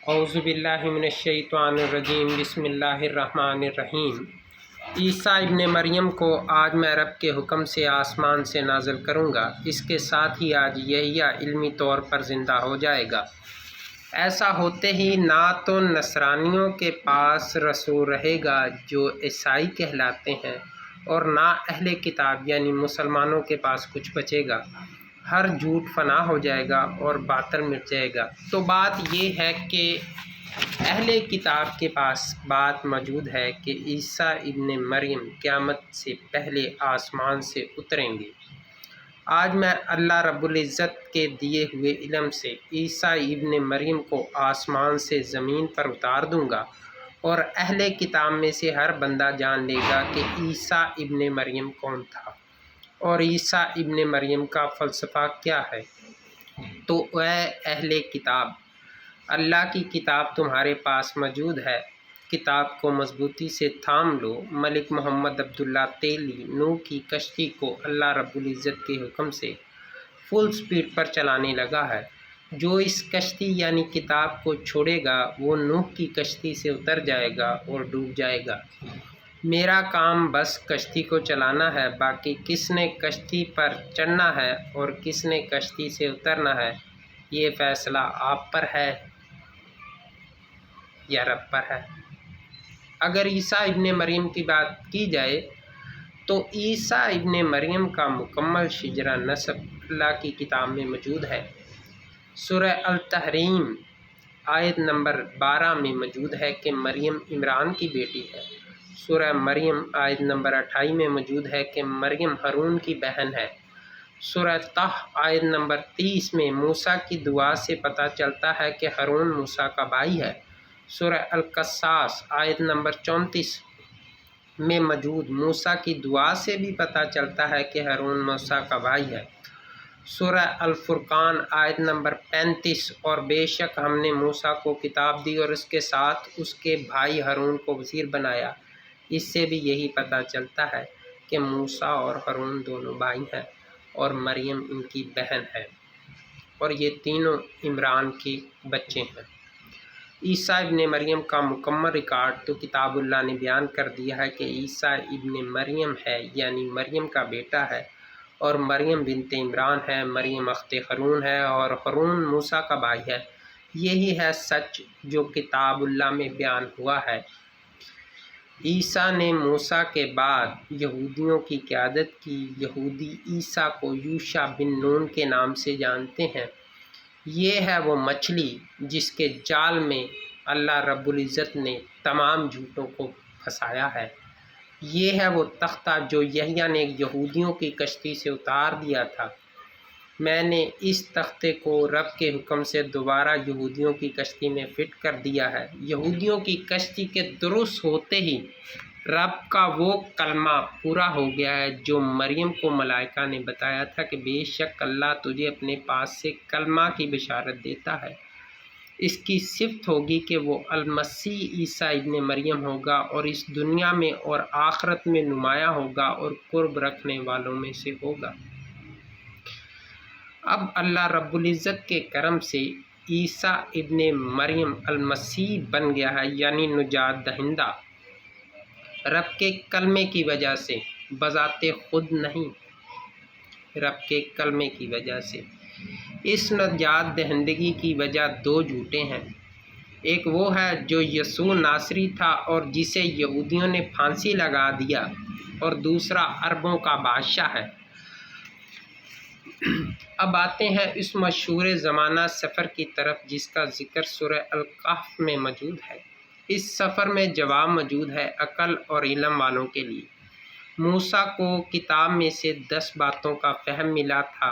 اعوذ باللہ من الشیطان الرجیم بسم اللہ الرحمن الرحیم۔ عیسیٰ ابن مریم کو آج میں رب کے حکم سے آسمان سے نازل کروں گا، اس کے ساتھ ہی آج یحییٰ علمی طور پر زندہ ہو جائے گا۔ ایسا ہوتے ہی نہ تو نصرانیوں کے پاس رسول رہے گا جو عیسائی کہلاتے ہیں، اور نہ اہل کتاب یعنی مسلمانوں کے پاس کچھ بچے گا۔ ہر جھوٹ فنا ہو جائے گا اور باطل مٹ جائے گا۔ تو بات یہ ہے کہ اہل کتاب کے پاس بات موجود ہے کہ عیسیٰ ابن مریم قیامت سے پہلے آسمان سے اتریں گے۔ آج میں اللہ رب العزت کے دیے ہوئے علم سے عیسیٰ ابن مریم کو آسمان سے زمین پر اتار دوں گا، اور اہل کتاب میں سے ہر بندہ جان لے گا کہ عیسیٰ ابن مریم کون تھا اور عیسیٰ ابن مریم کا فلسفہ کیا ہے۔ تو اے اہل کتاب، اللہ کی کتاب تمہارے پاس موجود ہے، کتاب کو مضبوطی سے تھام لو۔ ملک محمد عبداللہ تیلی نوح کی کشتی کو اللہ رب العزت کے حکم سے فل سپیڈ پر چلانے لگا ہے۔ جو اس کشتی یعنی کتاب کو چھوڑے گا وہ نوح کی کشتی سے اتر جائے گا اور ڈوب جائے گا۔ میرا کام بس کشتی کو چلانا ہے، باقی کس نے کشتی پر چڑھنا ہے اور کس نے کشتی سے اترنا ہے، یہ فیصلہ آپ پر ہے یا رب پر ہے۔ اگر عیسیٰ ابن مریم کی بات کی جائے تو عیسیٰ ابن مریم کا مکمل شجرہ نسب اللہ کی کتاب میں موجود ہے۔ سورہ التحریم آیت نمبر 12 میں موجود ہے کہ مریم عمران کی بیٹی ہے۔ سورہ مریم آیت نمبر 28 میں موجود ہے کہ مریم ہارون کی بہن ہے۔ سورہ طہ آیت نمبر 30 میں موسیٰ کی دعا سے پتہ چلتا ہے کہ ہارون موسیٰ کا بھائی ہے۔ سورہ القصص آیت نمبر 34 میں موجود موسیٰ کی دعا سے بھی پتہ چلتا ہے کہ ہارون موسیٰ کا بھائی ہے۔ سورہ الفرقان آیت نمبر 35 اور بے شک ہم نے موسیٰ کو کتاب دی اور اس کے ساتھ اس کے بھائی ہارون کو وزیر بنایا، اس سے بھی یہی پتہ چلتا ہے کہ موسیٰ اور ہارون دونوں بھائی ہیں اور مریم ان کی بہن ہے، اور یہ تینوں عمران کے بچے ہیں۔ عیسیٰ ابن مریم کا مکمل ریکارڈ تو کتاب اللہ نے بیان کر دیا ہے کہ عیسیٰ ابن مریم ہے، یعنی مریم کا بیٹا ہے، اور مریم بنت عمران ہے، مریم اخت ہارون ہے، اور ہارون موسیٰ کا بھائی ہے۔ یہی ہے سچ جو کتاب اللہ میں بیان ہوا ہے۔ عیسیٰ نے موسیٰ کے بعد یہودیوں کی قیادت کی۔ یہودی عیسیٰ کو یوشع بن نون کے نام سے جانتے ہیں۔ یہ ہے وہ مچھلی جس کے جال میں اللہ رب العزت نے تمام جھوٹوں کو پھنسایا ہے۔ یہ ہے وہ تختہ جو یحییٰ نے یہودیوں کی کشتی سے اتار دیا تھا۔ میں نے اس تختے کو رب کے حکم سے دوبارہ یہودیوں کی کشتی میں فٹ کر دیا ہے۔ یہودیوں کی کشتی کے درست ہوتے ہی رب کا وہ کلمہ پورا ہو گیا ہے جو مریم کو ملائکہ نے بتایا تھا کہ بے شک اللہ تجھے اپنے پاس سے کلمہ کی بشارت دیتا ہے۔ اس کی صفت ہوگی کہ وہ المسیح عیسیٰ ابن مریم ہوگا، اور اس دنیا میں اور آخرت میں نمایاں ہوگا اور قرب رکھنے والوں میں سے ہوگا۔ اب اللہ رب العزت کے کرم سے عیسیٰ ابن مریم المسیح بن گیا ہے، یعنی نجات دہندہ، رب کے کلمے کی وجہ سے، بذات خود نہیں، رب کے کلمے کی وجہ سے۔ اس نجات دہندگی کی وجہ دو جھوٹے ہیں۔ ایک وہ ہے جو یسوع ناصری تھا اور جسے یہودیوں نے پھانسی لگا دیا، اور دوسرا عربوں کا بادشاہ ہے۔ اب آتے ہیں اس مشہور زمانہ سفر کی طرف جس کا ذکر سورہ الکہف میں موجود ہے۔ اس سفر میں جواب موجود ہے عقل اور علم والوں کے لیے۔ موسیٰ کو کتاب میں سے 10 باتوں کا فہم ملا تھا،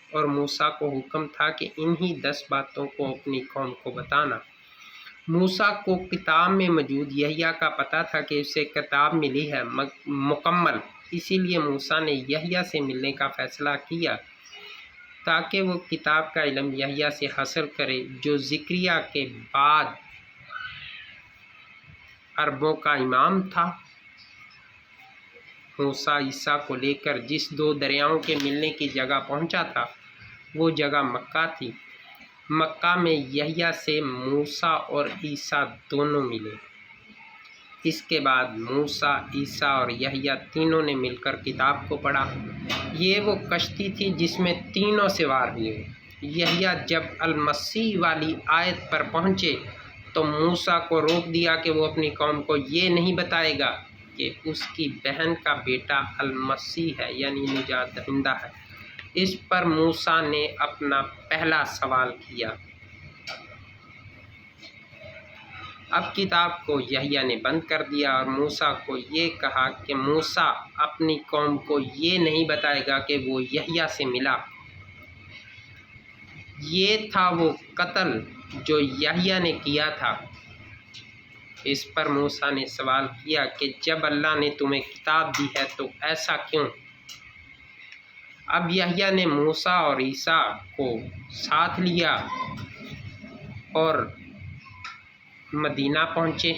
اور موسیٰ کو حکم تھا کہ انہی 10 باتوں کو اپنی قوم کو بتانا۔ موسیٰ کو کتاب میں موجود یحییٰ کا پتہ تھا کہ اسے کتاب ملی ہے مکمل، اسی لیے موسیٰ نے یحییٰ سے ملنے کا فیصلہ کیا تاکہ وہ کتاب کا علم یحییٰ سے حاصل کرے جو زکریا کے بعد عربوں کا امام تھا۔ موسیٰ عیسیٰ کو لے کر جس 2 دریاؤں کے ملنے کی جگہ پہنچا تھا وہ جگہ مکہ تھی۔ مکہ میں یحییٰ سے موسیٰ اور عیسیٰ دونوں ملے۔ اس کے بعد موسیٰ، عیسیٰ اور یحییٰ تینوں نے مل کر کتاب کو پڑھا۔ یہ وہ کشتی تھی جس میں تینوں سوار ہوئے۔ یحییٰ جب المسیح والی آیت پر پہنچے تو موسیٰ کو روک دیا کہ وہ اپنی قوم کو یہ نہیں بتائے گا کہ اس کی بہن کا بیٹا المسیح ہے، یعنی نجات دہندہ ہے۔ اس پر موسیٰ نے اپنا پہلا سوال کیا۔ اب کتاب کو یحییٰ نے بند کر دیا اور موسیٰ کو یہ کہا کہ موسیٰ اپنی قوم کو یہ نہیں بتائے گا کہ وہ یحییٰ سے ملا۔ یہ تھا وہ قتل جو یحییٰ نے کیا تھا۔ اس پر موسیٰ نے سوال کیا کہ جب اللہ نے تمہیں کتاب دی ہے تو ایسا کیوں؟ اب یحییٰ نے موسیٰ اور عیسیٰ کو ساتھ لیا اور مدینہ پہنچے،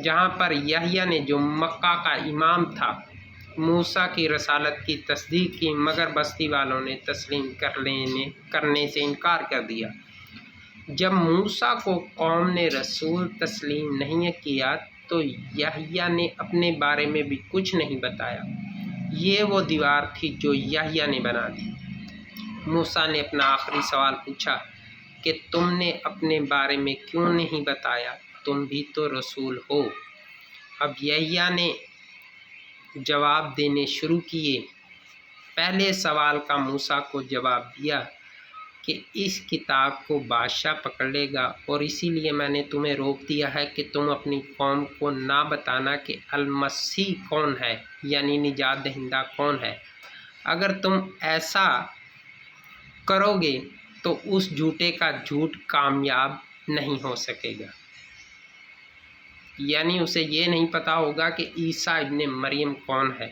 جہاں پر یحییٰ نے جو مکہ کا امام تھا موسیٰ کی رسالت کی تصدیق کی، مگر بستی والوں نے تسلیم کرنے سے انکار کر دیا۔ جب موسیٰ کو قوم نے رسول تسلیم نہیں کیا تو یحییٰ نے اپنے بارے میں بھی کچھ نہیں بتایا۔ یہ وہ دیوار تھی جو یحییٰ نے بنا دی۔ موسیٰ نے اپنا آخری سوال پوچھا کہ تم نے اپنے بارے میں کیوں نہیں بتایا؟ تم بھی تو رسول ہو۔ اب یحییٰ نے جواب دینے شروع کیے۔ پہلے سوال کا موسیٰ کو جواب دیا کہ اس کتاب کو بادشاہ پکڑ لے گا، اور اسی لیے میں نے تمہیں روک دیا ہے کہ تم اپنی قوم کو نہ بتانا کہ المسیح کون ہے، یعنی نجات دہندہ کون ہے۔ اگر تم ایسا کرو گے تو اس جھوٹے کا جھوٹ کامیاب نہیں ہو سکے گا، یعنی اسے یہ نہیں پتا ہوگا کہ عیسیٰ ابن مریم کون ہے۔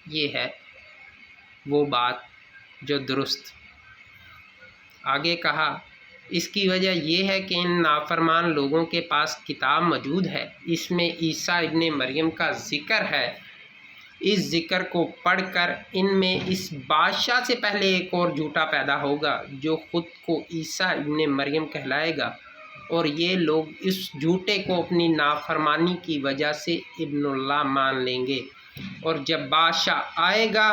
یہ ہے وہ بات جو درست۔ آگے کہا، اس کی وجہ یہ ہے کہ ان نافرمان لوگوں کے پاس کتاب موجود ہے، اس میں عیسیٰ ابن مریم کا ذکر ہے۔ اس ذکر کو پڑھ کر ان میں اس بادشاہ سے پہلے ایک اور جھوٹا پیدا ہوگا جو خود کو عیسیٰ ابن مریم کہلائے گا، اور یہ لوگ اس جھوٹے کو اپنی نافرمانی کی وجہ سے ابن اللہ مان لیں گے، اور جب بادشاہ آئے گا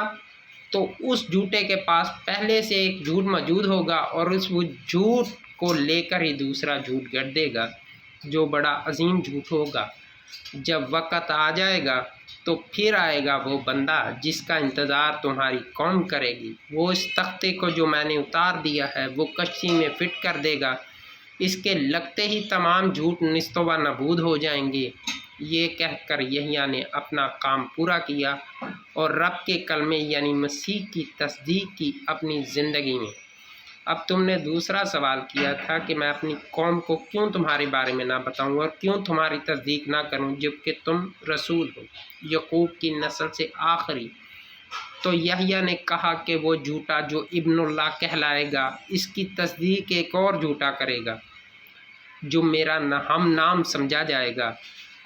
تو اس جھوٹے کے پاس پہلے سے ایک جھوٹ موجود ہوگا، اور وہ جھوٹ کو لے کر ہی دوسرا جھوٹ گڑھ دے گا جو بڑا عظیم جھوٹ ہوگا۔ جب وقت آ جائے گا تو پھر آئے گا وہ بندہ جس کا انتظار تمہاری قوم کرے گی۔ وہ اس تختے کو جو میں نے اتار دیا ہے وہ کشتی میں فٹ کر دے گا، اس کے لگتے ہی تمام جھوٹ نیست و نابود ہو جائیں گے۔ یہ کہہ کر یحییٰ نے اپنا کام پورا کیا اور رب کے کلمے یعنی مسیح کی تصدیق کی اپنی زندگی میں۔ اب تم نے دوسرا سوال کیا تھا کہ میں اپنی قوم کو کیوں تمہارے بارے میں نہ بتاؤں اور کیوں تمہاری تصدیق نہ کروں جبکہ تم رسول ہو، یعقوب کی نسل سے آخری۔ تو یحییٰ نے کہا کہ وہ جھوٹا جو ابن اللہ کہلائے گا اس کی تصدیق ایک اور جھوٹا کرے گا جو میرا ہم نام سمجھا جائے گا۔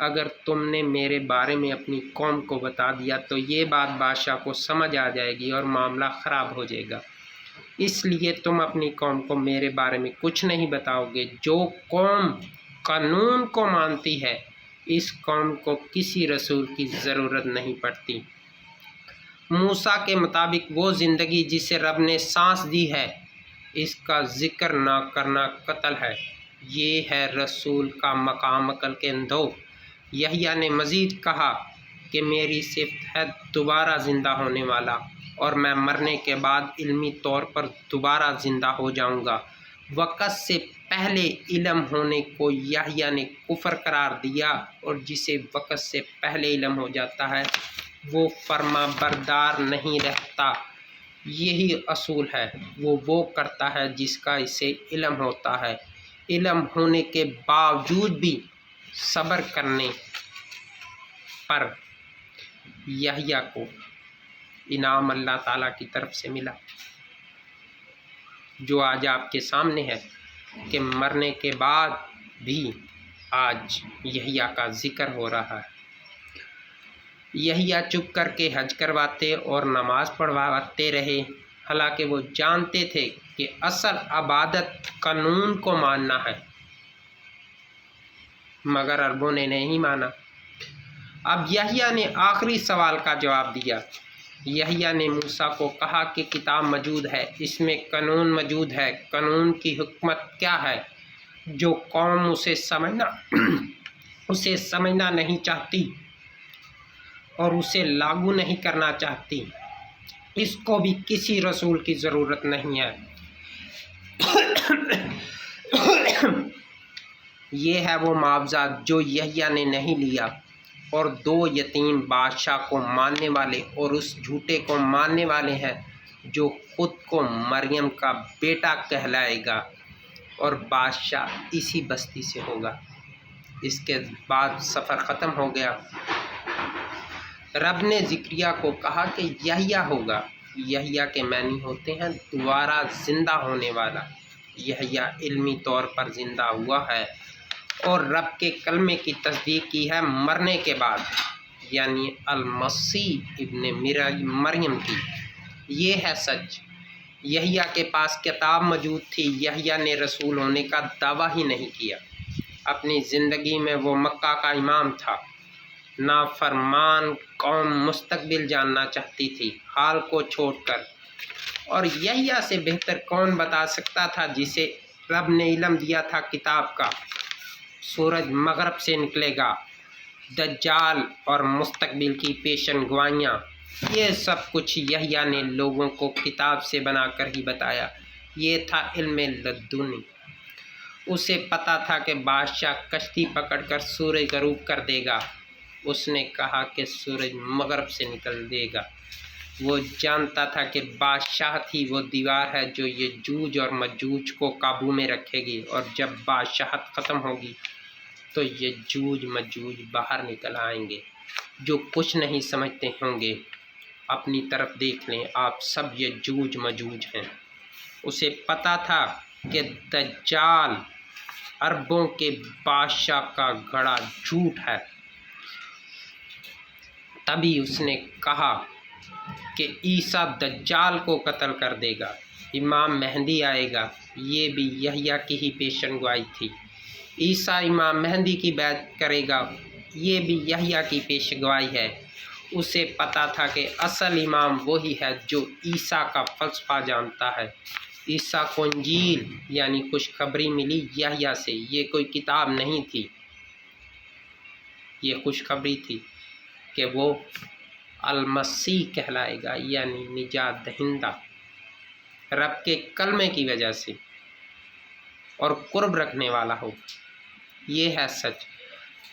اگر تم نے میرے بارے میں اپنی قوم کو بتا دیا تو یہ بات بادشاہ کو سمجھ آ جائے گی اور معاملہ خراب ہو جائے گا، اس لیے تم اپنی قوم کو میرے بارے میں کچھ نہیں بتاؤ گے۔ جو قوم قانون کو مانتی ہے اس قوم کو کسی رسول کی ضرورت نہیں پڑتی۔ موسیٰ کے مطابق وہ زندگی جسے رب نے سانس دی ہے اس کا ذکر نہ کرنا قتل ہے۔ یہ ہے رسول کا مقام عقل کے اندھو۔ یحییٰ نے مزید کہا کہ میری صفت ہے دوبارہ زندہ ہونے والا، اور میں مرنے کے بعد علمی طور پر دوبارہ زندہ ہو جاؤں گا۔ وقت سے پہلے علم ہونے کو یحییٰ نے کفر قرار دیا، اور جسے وقت سے پہلے علم ہو جاتا ہے وہ فرما بردار نہیں رہتا۔ یہی اصول ہے، وہ کرتا ہے جس کا اسے علم ہوتا ہے۔ علم ہونے کے باوجود بھی صبر کرنے پر یحییٰ کو انعام اللہ تعالیٰ کی طرف سے ملا، جو آج آپ کے سامنے ہے کہ مرنے کے بعد بھی آج یحییٰ کا ذکر ہو رہا ہے۔ یحییٰ چپ کر کے حج کرواتے اور نماز پڑھواتے رہے۔ حالانکہ وہ جانتے تھے کہ اصل عبادت قانون کو ماننا ہے، مگر عربوں نے نہیں مانا۔ اب یحییٰ نے آخری سوال کا جواب دیا۔ یحییٰ نے موسیٰ کو کہا کہ کتاب موجود ہے، اس میں قانون موجود ہے۔ قانون کی حکمت کیا ہے؟ جو قوم اسے سمجھنا نہیں چاہتی اور اسے لاگو نہیں کرنا چاہتی، اس کو بھی کسی رسول کی ضرورت نہیں ہے۔ یہ ہے وہ معاوضہ جو یحییٰ نے نہیں لیا، اور 2 یتیم بادشاہ کو ماننے والے اور اس جھوٹے کو ماننے والے ہیں جو خود کو مریم کا بیٹا کہلائے گا، اور بادشاہ اسی بستی سے ہوگا۔ اس کے بعد سفر ختم ہو گیا۔ رب نے زکریا کو کہا کہ یحییٰ ہوگا۔ یحییٰ کے معنی ہوتے ہیں دوبارہ زندہ ہونے والا۔ یحییٰ علمی طور پر زندہ ہوا ہے اور رب کے کلمے کی تصدیق کی ہے مرنے کے بعد، یعنی المسیح ابن مریم کی۔ یہ ہے سچ۔ یحییٰ کے پاس کتاب موجود تھی۔ یحییٰ نے رسول ہونے کا دعویٰ ہی نہیں کیا۔ اپنی زندگی میں وہ مکہ کا امام تھا۔ نافرمان قوم مستقبل جاننا چاہتی تھی، حال کو چھوڑ کر، اور یحییٰ سے بہتر کون بتا سکتا تھا جسے رب نے علم دیا تھا کتاب کا؟ سورج مغرب سے نکلے گا، دجال اور مستقبل کی پیشن گوئیاں، یہ سب کچھ یحییٰ نے لوگوں کو کتاب سے بنا کر ہی بتایا۔ یہ تھا علم لدنی۔ اسے پتہ تھا کہ بادشاہ کشتی پکڑ کر سورج غروب کر دے گا۔ اس نے کہا کہ سورج مغرب سے نکل دے گا۔ وہ جانتا تھا کہ بادشاہت ہی وہ دیوار ہے جو یجوج اور مجوج کو قابو میں رکھے گی، اور جب بادشاہت ختم ہوگی تو یجوج مجوج باہر نکل آئیں گے جو کچھ نہیں سمجھتے ہوں گے۔ اپنی طرف دیکھ لیں، آپ سب یجوج مجوج ہیں۔ اسے پتہ تھا کہ دجال عربوں کے بادشاہ کا گھڑا جھوٹ ہے۔ تبھی اس نے کہا کہ عیسیٰ دجال کو قتل کر دے گا، امام مہدی آئے گا۔ یہ بھی یحییٰ کی ہی پیشن گوئی تھی۔ عیسیٰ امام مہدی کی بیعت کرے گا، یہ بھی یحییٰ کی پیشن گوئی ہے۔ اسے پتہ تھا کہ اصل امام وہی ہے جو عیسیٰ کا فلسفہ جانتا ہے۔ عیسیٰ کو انجیل یعنی خوشخبری ملی یحییٰ سے، یہ کوئی کتاب نہیں تھی، یہ خوشخبری تھی کہ وہ المسیح کہلائے گا، یعنی نجات دہندہ، رب کے کلمے کی وجہ سے، اور قرب رکھنے والا ہو۔ یہ ہے سچ۔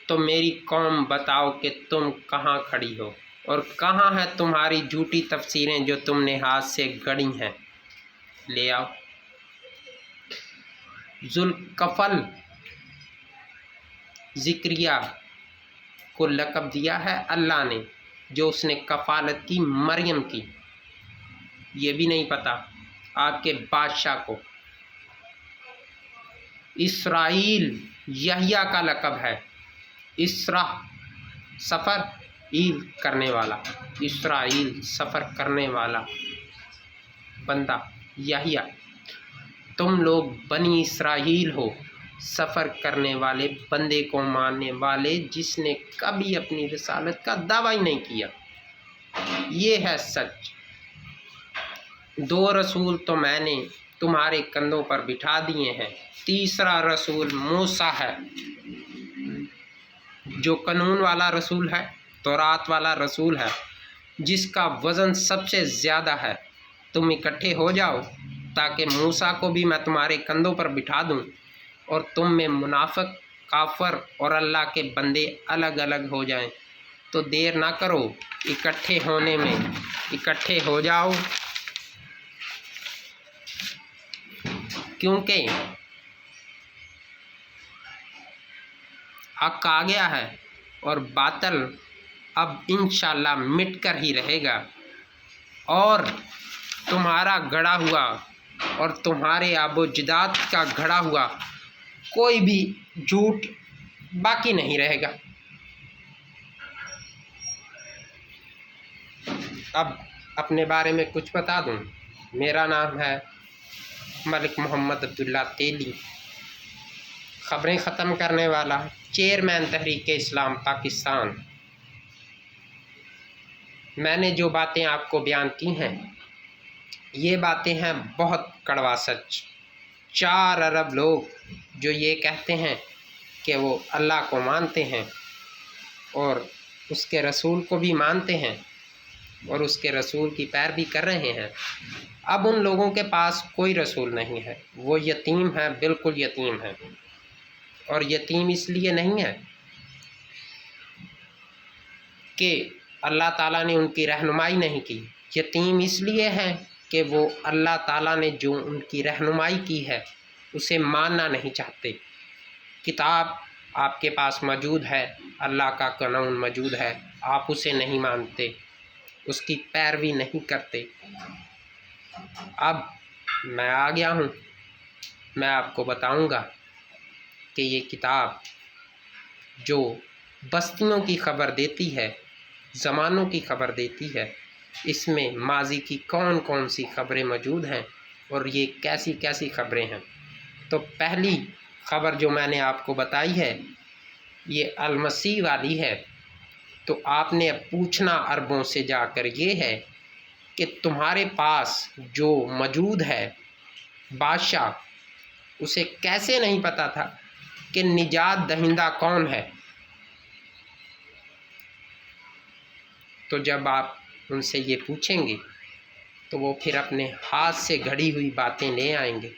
تو میری قوم بتاؤ کہ تم کہاں کھڑی ہو، اور کہاں ہیں تمہاری جھوٹی تفسیریں جو تم نے ہاتھ سے گڑھی ہیں؟ لے آؤ۔ ذوالکفل زکریا کو لقب دیا ہے اللہ نے، جو اس نے کفالت کی مریم کی۔ یہ بھی نہیں پتہ آپ کے بادشاہ کو۔ اسرائیل یحییٰ کا لقب ہے۔ اسرا سفر، ایل کرنے والا، اسرائیل سفر کرنے والا بندہ یحییٰ۔ تم لوگ بنی اسرائیل ہو، سفر کرنے والے بندے کو ماننے والے جس نے کبھی اپنی رسالت کا دعویٰ ہی نہیں کیا۔ یہ ہے سچ۔ 2 رسول تو میں نے تمہارے کندھوں پر بٹھا دیے ہیں، تیسرا رسول موسیٰ ہے جو قانون والا رسول ہے، تورات والا رسول ہے، جس کا وزن سب سے زیادہ ہے۔ تم اکٹھے ہو جاؤ تاکہ موسیٰ کو بھی میں تمہارے کندھوں پر بٹھا دوں، اور تم میں منافق، کافر اور اللہ کے بندے الگ الگ ہو جائیں۔ تو دیر نہ کرو اکٹھے ہونے میں، اکٹھے ہو جاؤ، کیونکہ حق آ گیا ہے اور باطل اب انشاءاللہ مٹ کر ہی رہے گا، اور تمہارا گڑھا ہوا اور تمہارے آب و اجداد کا گھڑا ہوا کوئی بھی جھوٹ باقی نہیں رہے گا۔ اب اپنے بارے میں کچھ بتا دوں۔ میرا نام ہے ملک محمد عبداللہ تیلی، خبریں ختم کرنے والا، چیئرمین تحریک اسلام پاکستان۔ میں نے جو باتیں آپ کو بیان کی ہیں یہ باتیں ہیں بہت کڑوا سچ۔ 4 ارب لوگ جو یہ کہتے ہیں کہ وہ اللہ کو مانتے ہیں اور اس کے رسول کو بھی مانتے ہیں اور اس کے رسول کی پیروی کر رہے ہیں، اب ان لوگوں کے پاس کوئی رسول نہیں ہے، وہ یتیم ہیں، بالکل یتیم ہیں۔ اور یتیم اس لیے نہیں ہے کہ اللہ تعالیٰ نے ان کی رہنمائی نہیں کی، یتیم اس لیے ہے کہ وہ اللہ تعالیٰ نے جو ان کی رہنمائی کی ہے اسے ماننا نہیں چاہتے۔ کتاب آپ کے پاس موجود ہے، اللہ کا قانون موجود ہے، آپ اسے نہیں مانتے، اس کی پیروی نہیں کرتے۔ اب میں آ گیا ہوں، میں آپ کو بتاؤں گا کہ یہ کتاب جو بستیوں کی خبر دیتی ہے، زمانوں کی خبر دیتی ہے، اس میں ماضی کی کون کون سی خبریں موجود ہیں اور یہ کیسی کیسی خبریں ہیں۔ تو پہلی خبر جو میں نے آپ کو بتائی ہے یہ المسیح والی ہے، تو آپ نے اب پوچھنا عربوں سے جا کر یہ ہے کہ تمہارے پاس جو موجود ہے بادشاہ، اسے کیسے نہیں پتہ تھا کہ نجات دہندہ کون ہے؟ تو جب آپ ان سے یہ پوچھیں گے تو وہ پھر اپنے ہاتھ سے گھڑی ہوئی باتیں لے آئیں گے۔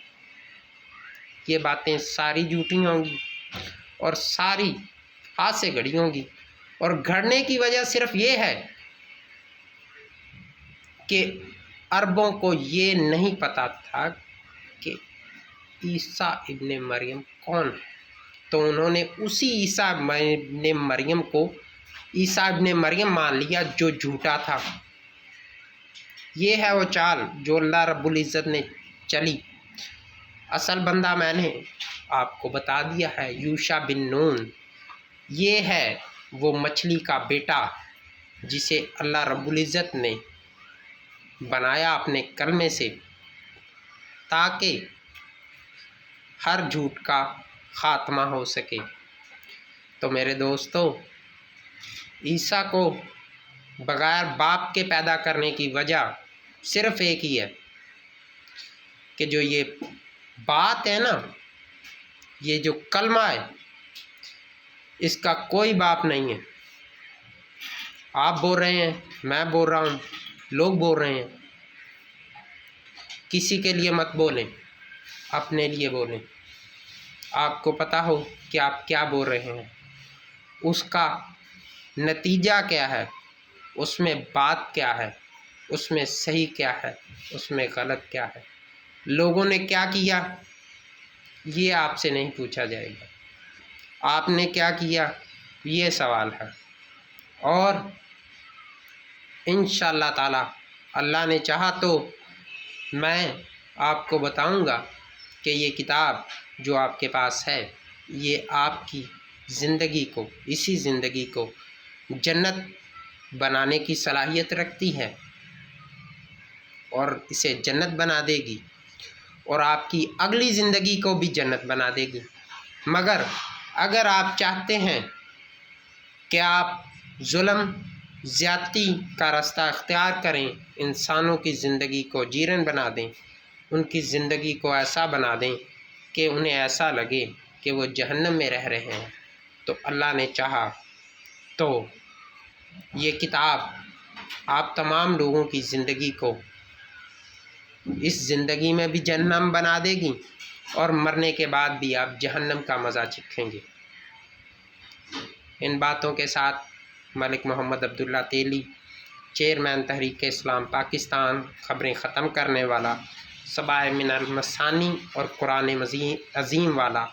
یہ باتیں ساری جھوٹی ہوں گی اور ساری ہاتھ سے گھڑی ہوں گی، اور گھڑنے کی وجہ صرف یہ ہے کہ عربوں کو یہ نہیں پتہ تھا کہ عیسیٰ ابن مریم کون ہے، تو انہوں نے اسی عیسیٰ ابن مریم کو عیسیٰ ابن مریم مان لیا جو جھوٹا تھا۔ یہ ہے وہ چال جو اللہ رب العزت نے چلی۔ اصل بندہ میں نے آپ کو بتا دیا ہے، یوشع بن نون، یہ ہے وہ مچھلی کا بیٹا جسے اللہ رب العزت نے بنایا اپنے کلمے سے تاکہ ہر جھوٹ کا خاتمہ ہو سکے۔ تو میرے دوستو، عیسیٰ کو بغیر باپ کے پیدا کرنے کی وجہ صرف ایک ہی ہے کہ جو یہ بات ہے نا، یہ جو کلمہ ہے، اس کا کوئی باپ نہیں ہے۔ آپ بول رہے ہیں، میں بول رہا ہوں، لوگ بول رہے ہیں، کسی کے لیے مت بولیں، اپنے لیے بولیں۔ آپ کو پتہ ہو کہ آپ کیا بول رہے ہیں، اس کا نتیجہ کیا ہے، اس میں بات کیا ہے، اس میں صحیح کیا ہے، اس میں غلط کیا ہے، لوگوں نے کیا کیا، یہ آپ سے نہیں پوچھا جائے گا۔ آپ نے کیا کیا، یہ سوال ہے۔ اور انشاءاللہ تعالی اللہ نے چاہا تو میں آپ کو بتاؤں گا کہ یہ کتاب جو آپ کے پاس ہے یہ آپ کی زندگی کو، اسی زندگی کو جنت بنانے کی صلاحیت رکھتی ہے اور اسے جنت بنا دے گی، اور آپ کی اگلی زندگی کو بھی جنت بنا دے گی۔ مگر اگر آپ چاہتے ہیں کہ آپ ظلم زیادتی کا راستہ اختیار کریں، انسانوں کی زندگی کو جیرن بنا دیں، ان کی زندگی کو ایسا بنا دیں کہ انہیں ایسا لگے کہ وہ جہنم میں رہ رہے ہیں، تو اللہ نے چاہا تو یہ کتاب آپ تمام لوگوں کی زندگی کو اس زندگی میں بھی جہنم بنا دے گی اور مرنے کے بعد بھی آپ جہنم کا مزہ چکھیں گے۔ ان باتوں کے ساتھ ملک محمد عبداللہ تیلی، چیئرمین تحریک اسلام پاکستان، خبریں ختم کرنے والا، صبائے من المثانی اور قرآن عظیم والا،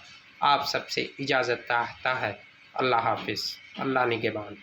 آپ سب سے اجازت چاہتا ہے۔ اللہ حافظ، اللہ نگہبان۔